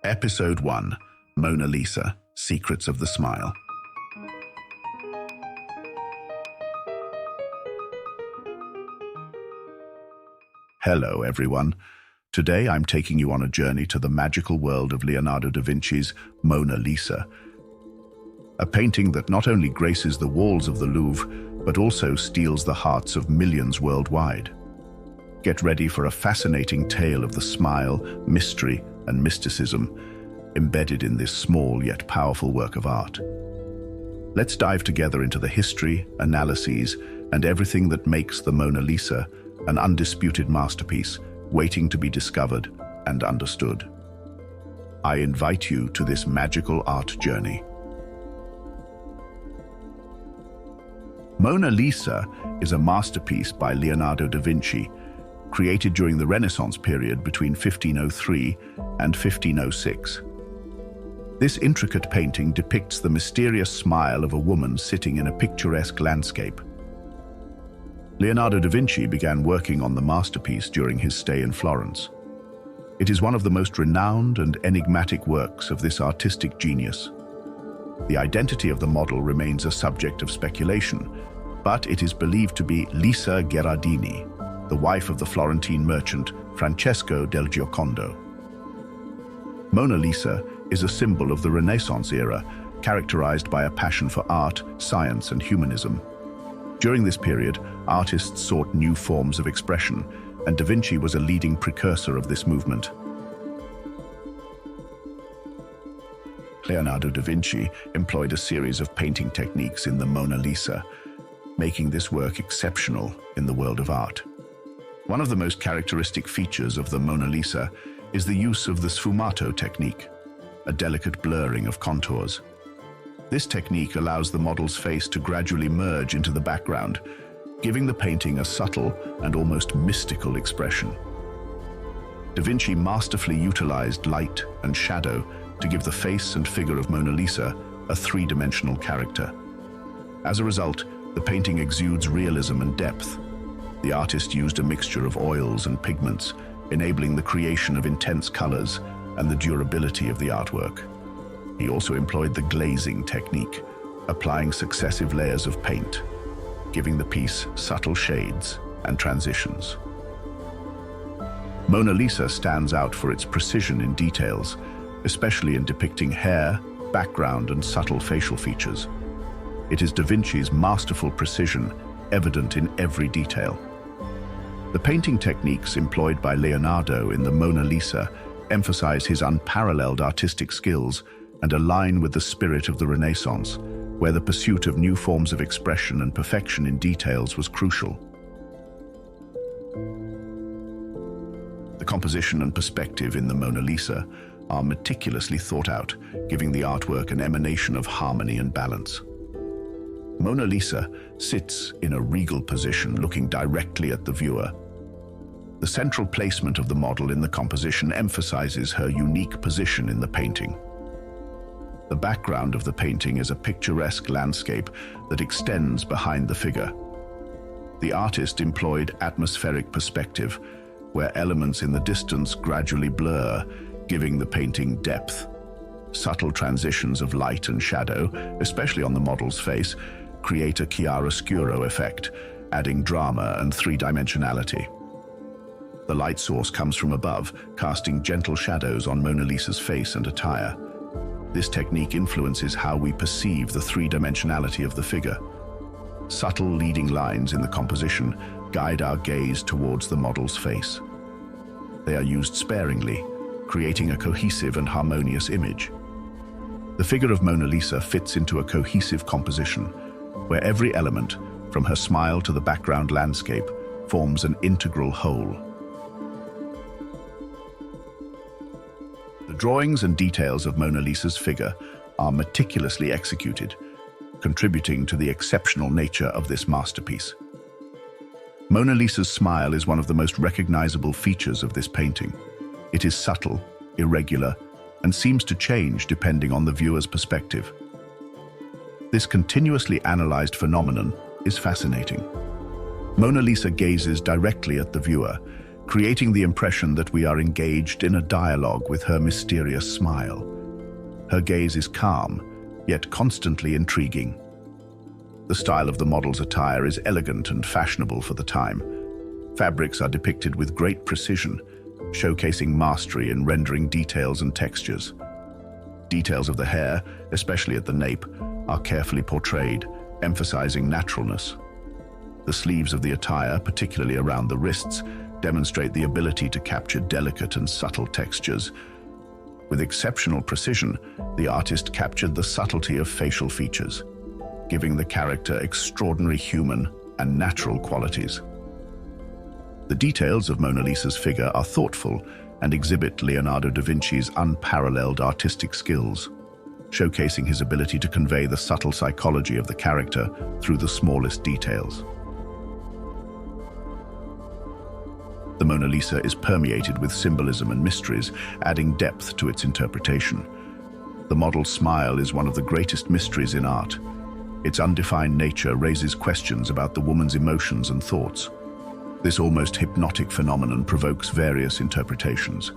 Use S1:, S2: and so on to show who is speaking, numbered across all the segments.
S1: Episode 1, Mona Lisa, Secrets of the Smile. Hello, everyone. Today I'm taking you on a journey to the magical world of Leonardo da Vinci's Mona Lisa, a painting that not only graces the walls of the Louvre, but also steals the hearts of millions worldwide. Get ready for a fascinating tale of the smile, mystery, and mysticism embedded in this small yet powerful work of art. Let's dive together into the history, analyses, and everything that makes the Mona Lisa an undisputed masterpiece waiting to be discovered and understood. I invite you to this magical art journey. Mona Lisa is a masterpiece by Leonardo da Vinci, created during the Renaissance period between 1503 and 1506. This intricate painting depicts the mysterious smile of a woman sitting in a picturesque landscape. Leonardo da Vinci began working on the masterpiece during his stay in Florence. It is one of the most renowned and enigmatic works of this artistic genius. The identity of the model remains a subject of speculation, but it is believed to be Lisa Gherardini, the wife of the Florentine merchant Francesco del Giocondo. Mona Lisa is a symbol of the Renaissance era, characterized by a passion for art, science, and humanism. During this period, artists sought new forms of expression, and da Vinci was a leading precursor of this movement. Leonardo da Vinci employed a series of painting techniques in the Mona Lisa, making this work exceptional in the world of art. One of the most characteristic features of the Mona Lisa is the use of the Sfumato technique, a delicate blurring of contours. This technique allows the model's face to gradually merge into the background, giving the painting a subtle and almost mystical expression. Da Vinci masterfully utilized light and shadow to give the face and figure of Mona Lisa a three-dimensional character. As a result, the painting exudes realism and depth. The artist used a mixture of oils and pigments, enabling the creation of intense colors and the durability of the artwork. He also employed the glazing technique, applying successive layers of paint, giving the piece subtle shades and transitions. Mona Lisa stands out for its precision in details, especially in depicting hair, background, and subtle facial features. It is da Vinci's masterful precision evident in every detail. The painting techniques employed by Leonardo in the Mona Lisa emphasize his unparalleled artistic skills and align with the spirit of the Renaissance, where the pursuit of new forms of expression and perfection in details was crucial. The composition and perspective in the Mona Lisa are meticulously thought out, giving the artwork an emanation of harmony and balance. Mona Lisa sits in a regal position, looking directly at the viewer. The central placement of the model in the composition emphasizes her unique position in the painting. The background of the painting is a picturesque landscape that extends behind the figure. The artist employed atmospheric perspective, where elements in the distance gradually blur, giving the painting depth. Subtle transitions of light and shadow, especially on the model's face, create a chiaroscuro effect, adding drama and three-dimensionality. The light source comes from above, casting gentle shadows on Mona Lisa's face and attire. This technique influences how we perceive the three-dimensionality of the figure. Subtle leading lines in the composition guide our gaze towards the model's face. They are used sparingly, creating a cohesive and harmonious image. The figure of Mona Lisa fits into a cohesive composition, where every element, from her smile to the background landscape, forms an integral whole. The drawings and details of Mona Lisa's figure are meticulously executed, contributing to the exceptional nature of this masterpiece. Mona Lisa's smile is one of the most recognizable features of this painting. It is subtle, irregular, and seems to change depending on the viewer's perspective. This continuously analyzed phenomenon is fascinating. Mona Lisa gazes directly at the viewer, creating the impression that we are engaged in a dialogue with her mysterious smile. Her gaze is calm, yet constantly intriguing. The style of the model's attire is elegant and fashionable for the time. Fabrics are depicted with great precision, showcasing mastery in rendering details and textures. Details of the hair, especially at the nape, are carefully portrayed, emphasizing naturalness. The sleeves of the attire, particularly around the wrists, demonstrate the ability to capture delicate and subtle textures. With exceptional precision, the artist captured the subtlety of facial features, giving the character extraordinary human and natural qualities. The details of Mona Lisa's figure are thoughtful and exhibit Leonardo da Vinci's unparalleled artistic skills, showcasing his ability to convey the subtle psychology of the character through the smallest details. The Mona Lisa is permeated with symbolism and mysteries, adding depth to its interpretation. The model's smile is one of the greatest mysteries in art. Its undefined nature raises questions about the woman's emotions and thoughts. This almost hypnotic phenomenon provokes various interpretations.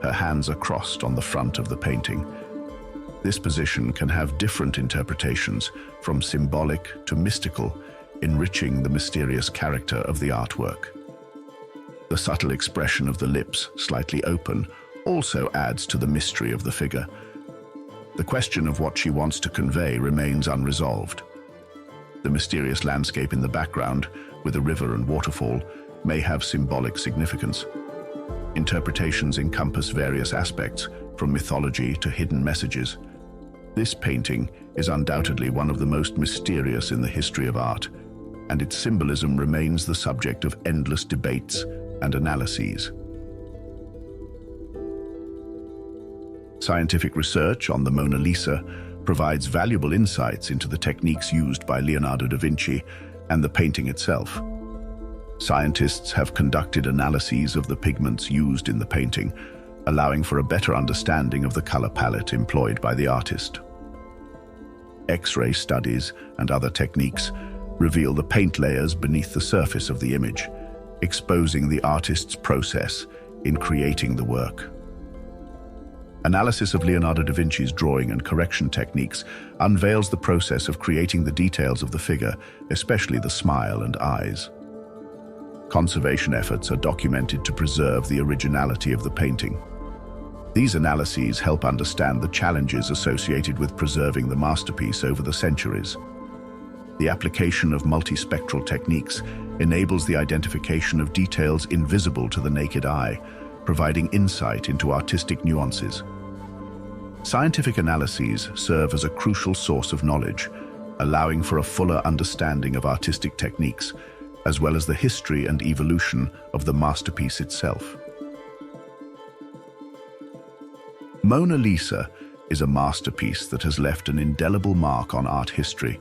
S1: Her hands are crossed on the front of the painting. This position can have different interpretations, from symbolic to mystical, enriching the mysterious character of the artwork. The subtle expression of the lips, slightly open, also adds to the mystery of the figure. The question of what she wants to convey remains unresolved. The mysterious landscape in the background, with a river and waterfall, may have symbolic significance. Interpretations encompass various aspects, from mythology to hidden messages. This painting is undoubtedly one of the most mysterious in the history of art, and its symbolism remains the subject of endless debates and analyses. Scientific research on the Mona Lisa provides valuable insights into the techniques used by Leonardo da Vinci and the painting itself. Scientists have conducted analyses of the pigments used in the painting, allowing for a better understanding of the color palette employed by the artist. X-ray studies and other techniques reveal the paint layers beneath the surface of the image, exposing the artist's process in creating the work. Analysis of Leonardo da Vinci's drawing and correction techniques unveils the process of creating the details of the figure, especially the smile and eyes. Conservation efforts are documented to preserve the originality of the painting. These analyses help understand the challenges associated with preserving the masterpiece over the centuries. The application of multispectral techniques enables the identification of details invisible to the naked eye, providing insight into artistic nuances. Scientific analyses serve as a crucial source of knowledge, allowing for a fuller understanding of artistic techniques, as well as the history and evolution of the masterpiece itself. Mona Lisa is a masterpiece that has left an indelible mark on art history,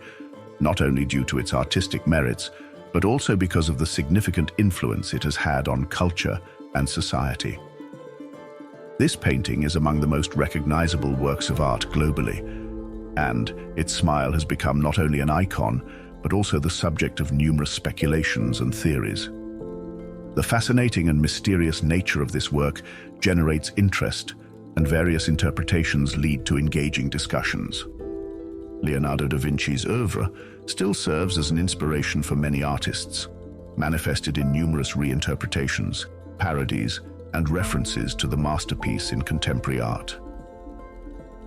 S1: not only due to its artistic merits, but also because of the significant influence it has had on culture and society. This painting is among the most recognizable works of art globally, and its smile has become not only an icon, but also the subject of numerous speculations and theories. The fascinating and mysterious nature of this work generates interest, and various interpretations lead to engaging discussions. Leonardo da Vinci's oeuvre still serves as an inspiration for many artists, manifested in numerous reinterpretations, parodies, and references to the masterpiece in contemporary art.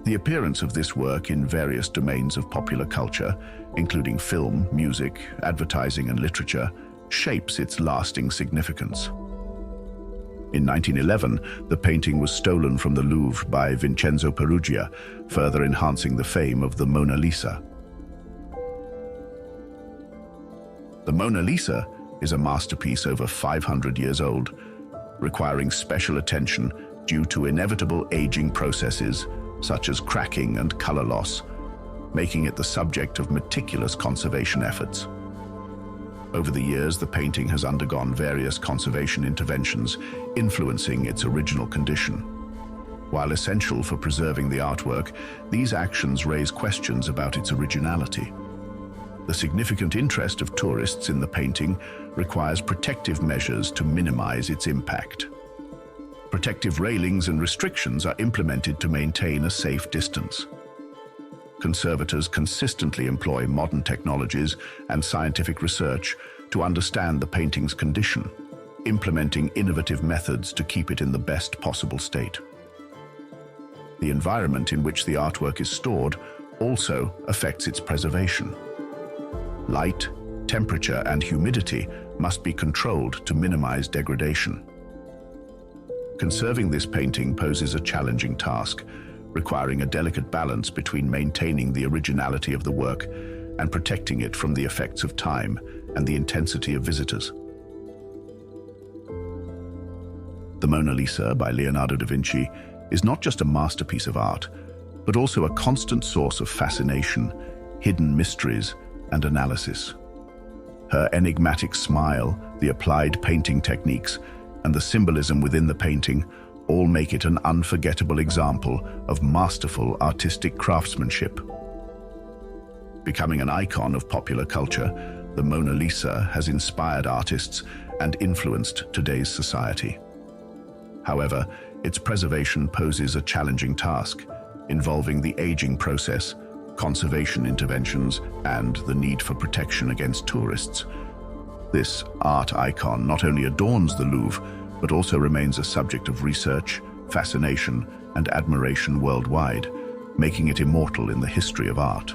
S1: The appearance of this work in various domains of popular culture, including film, music, advertising, and literature, shapes its lasting significance. In 1911, the painting was stolen from the Louvre by Vincenzo Peruggia, further enhancing the fame of the Mona Lisa. The Mona Lisa is a masterpiece over 500 years old, requiring special attention due to inevitable aging processes such as cracking and color loss, making it the subject of meticulous conservation efforts. Over the years, the painting has undergone various conservation interventions, influencing its original condition. While essential for preserving the artwork, these actions raise questions about its originality. The significant interest of tourists in the painting requires protective measures to minimize its impact. Protective railings and restrictions are implemented to maintain a safe distance. Conservators consistently employ modern technologies and scientific research to understand the painting's condition, implementing innovative methods to keep it in the best possible state. The environment in which the artwork is stored also affects its preservation. Light, temperature, and humidity must be controlled to minimize degradation. Conserving this painting poses a challenging task, requiring a delicate balance between maintaining the originality of the work and protecting it from the effects of time and the intensity of visitors. The Mona Lisa by Leonardo da Vinci is not just a masterpiece of art, but also a constant source of fascination, hidden mysteries, and analysis. Her enigmatic smile, the applied painting techniques, and the symbolism within the painting all make it an unforgettable example of masterful artistic craftsmanship. Becoming an icon of popular culture, the Mona Lisa has inspired artists and influenced today's society. However, its preservation poses a challenging task, involving the aging process, conservation interventions, and the need for protection against tourists. This art icon not only adorns the Louvre, but also remains a subject of research, fascination, and admiration worldwide, making it immortal in the history of art.